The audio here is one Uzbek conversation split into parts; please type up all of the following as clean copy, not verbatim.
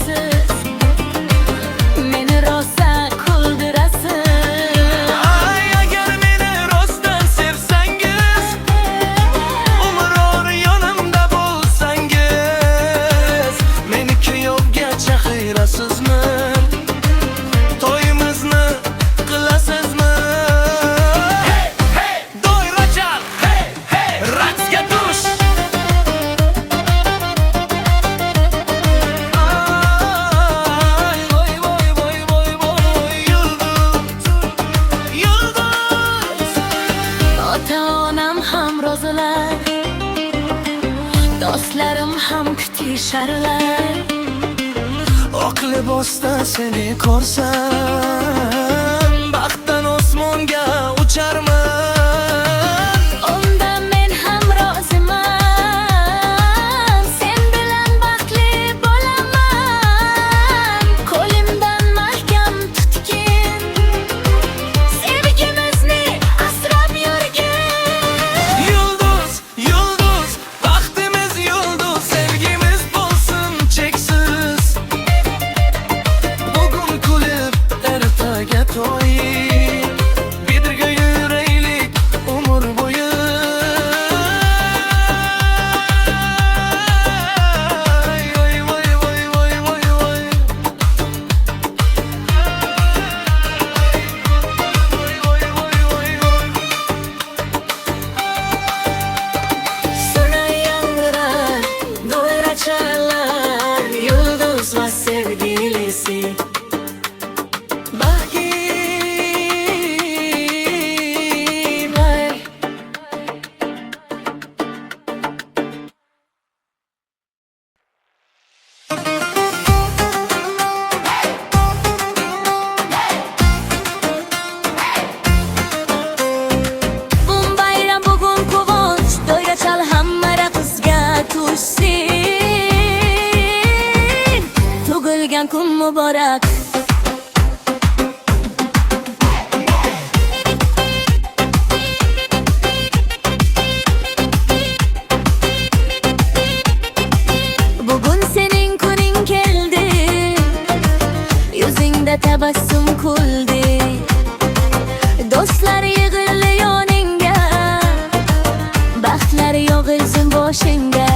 qilasiz, meni rosa kuldirasiz. Ay, agar meni rostdan sevsangiz, umr yonimda bo'lsangiz, meni kuyovga chaqirasizmi? To'yimizni qilasizmi? Doira chal, raqsga tush. Ay, voy voy voy voy voy, yulduz, yulduz. Ota-onam ham rozilar, do'stlarim ham kutisharlar. Oq libosda seni ko'rsam, baxtdan osmonga ucharman. Unda men ham roziman, sen bilan baxtli bo'laman. Qo'limdan mahkam tutgin, sevgimizni asrab yurgin. Yulduz, yulduz, baxtimiz yulduz, sevgimiz bo'lsin cheksiz. Bugun kulib, ertaga to'yib, birga yuraylik umr bo'yi. Ay, voy voy voy voy voy voy. Sona yandırar, doira çalar, yulduz va sevgilisi. Bagim, ay. Bugun bayram, bugun quvonch, doira chal, hamma raqsga tushsin. Tug'ilgan kun muborak. Bugun sening kuning keldi, yuzingda tabassum kuldi. Do'stlar yig'ildi yoningga, baxtlar yog'ilsin boshingga.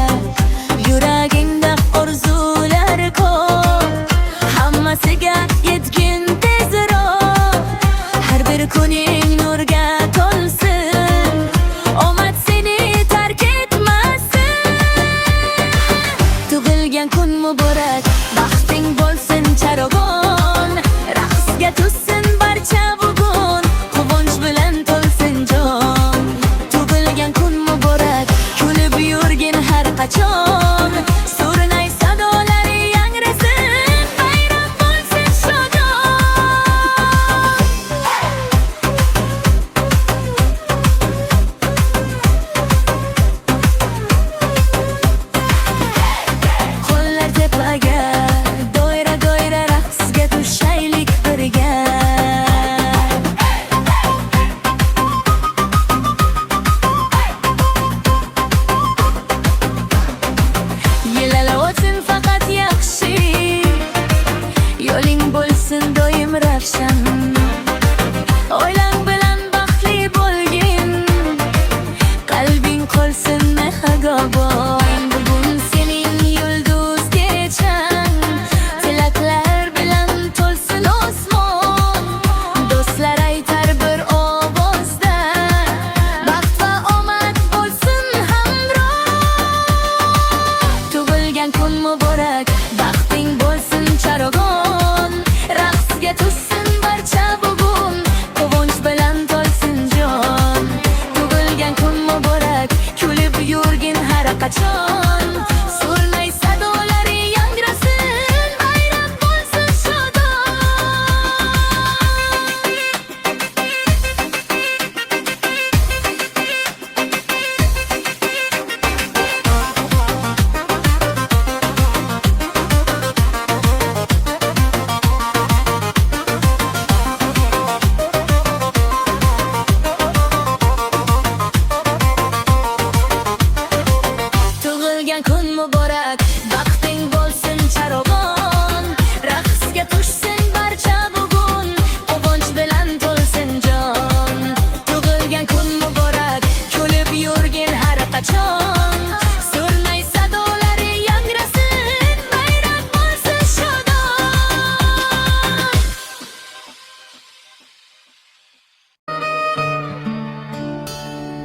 Yuragingda orzular ko'p, hammasiga yetgin tezroq. Har bir kuning nurga to'lsin, omad seni tark etmasin. Tug'ilgan kun muborak, baxting bo'lsin charog'on. Raqsga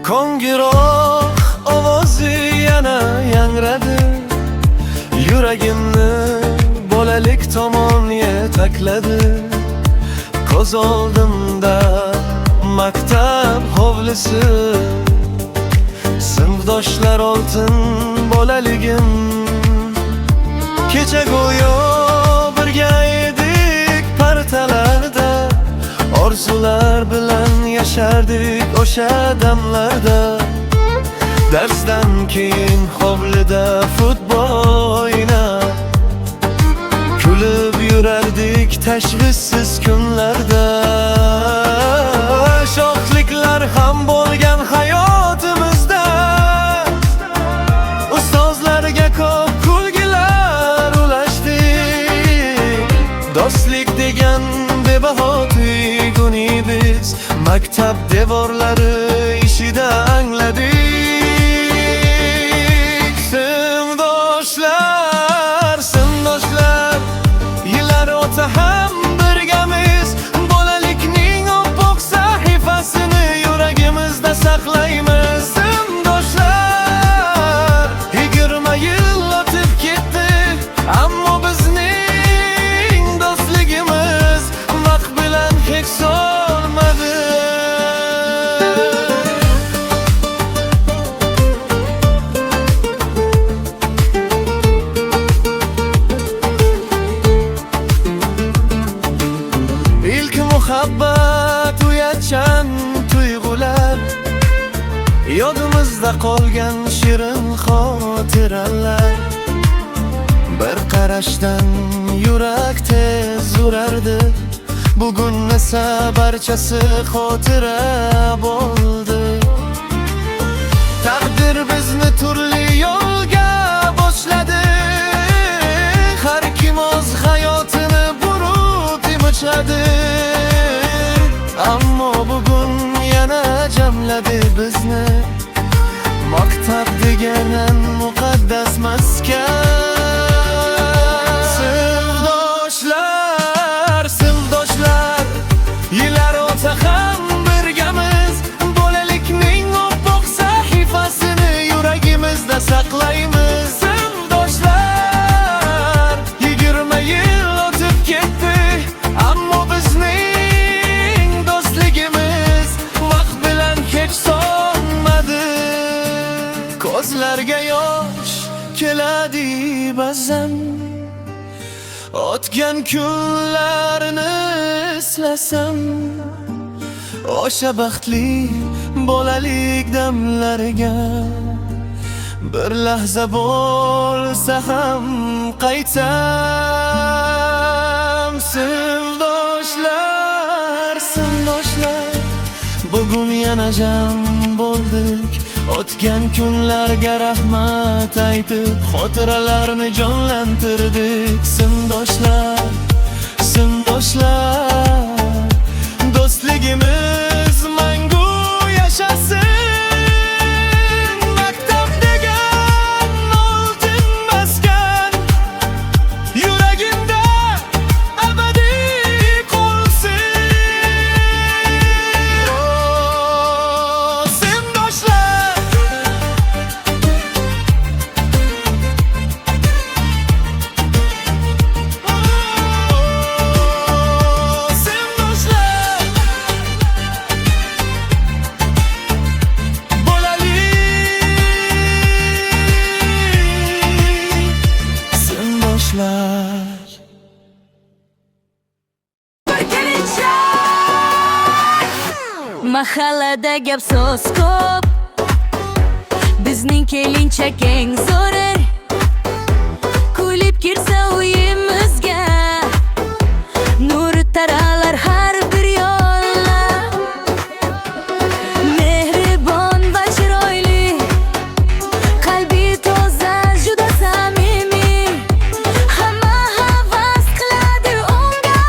Qo'ng'iroq ovozi yana yangradi, yuragimni bolalik tomon yetakladi. Ko'z oldimda maktab hovlisi, sinfdoshlar oltin bolaligim. Kecha go'yo birga edik partalarda, orzular bilan yashardik o'sha damlarda. Darsdan keyin hovlida futbol o'ynab, kulib yurardik tashvissiz kunlarda. Shohliklar ham bo'lgan hayotimizda, ustozlarga ko'p kulgilar ulashdik. Do'stlik degan bebaho tuyg'uni biz maktab devorlari ishida angladik. Sindoshlar, yillar o'ta ham birgamiz. Bolalikning oppoq sahifasini yuragimizda saqlaymiz. Sindoshlar, 20 yil o'tib ketdi, ammo bizning do'stligimiz vaqt bilan hech so'nmadi. Muhabbat uyatchan tuyg'ular, yodimizda qolgan shirin xotiralar. Bir qarashdan yurak tez urardi, bugun esa barchasi xotira bo'ldi. Taqdir bizni turli yo'lga boshladi, har kim o'z hayotini burib yumuchadi. Ammo bugun yana jamladi bizni maktab degan muqaddas maskan. Sinfdoshlar, yillar o'ta ham birgamiz. Bolalikning oppoq sahifasini yuragimizda saqlaymiz. Sinfdoshlar, 20 yil o'tib ketdi, ammo bizning do'stligimiz vaqt bilan hech so'nmadi. Ko'zlarga yosh keladi ba'zan, o'tgan kunlarni eslasam. O'sha baxtli bolalik damlariga bir lahza bo'lsa ham qaytsam. Sindoshlar, bugun yana jam bo'ldik. O'tgan kunlarga rahmat aytib, xotiralarni jonlantirdik. Sindoshlar, do'stligimiz mangu yashasin. Maktab degan oltin maskan yuragimda abadiy qolsin. Mahallada gap so'z ko'p, bizning kelinchak eng zo'ri. Kulib kirsa uyimizga, nuri taralar har bir yo'lda. Mehribon va chiroyli, qalbi toza, juda samimiy. Hamma havas qiladi unga,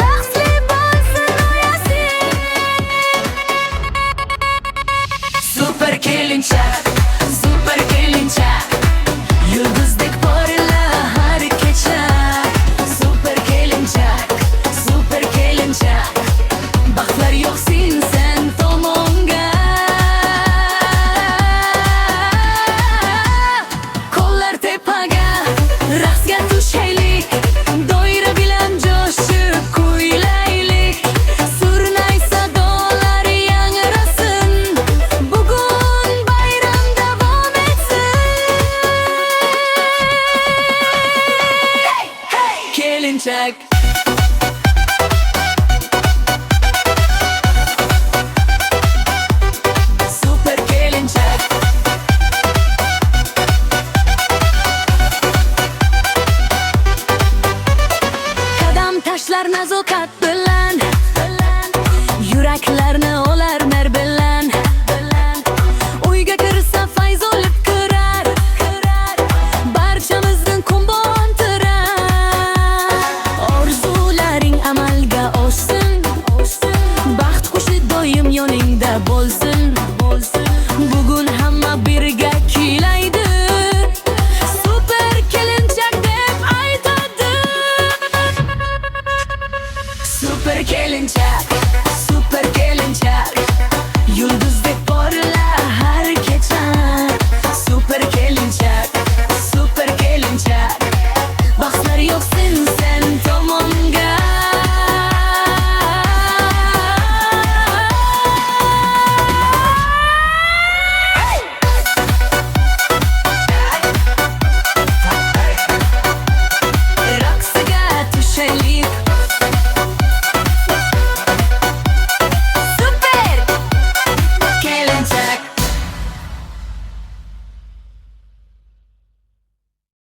baxtli bo'lsin uyasi. Super kelinchak, yulduz gelinçek. Süper gelinçek. Kadam taşlar nazokat.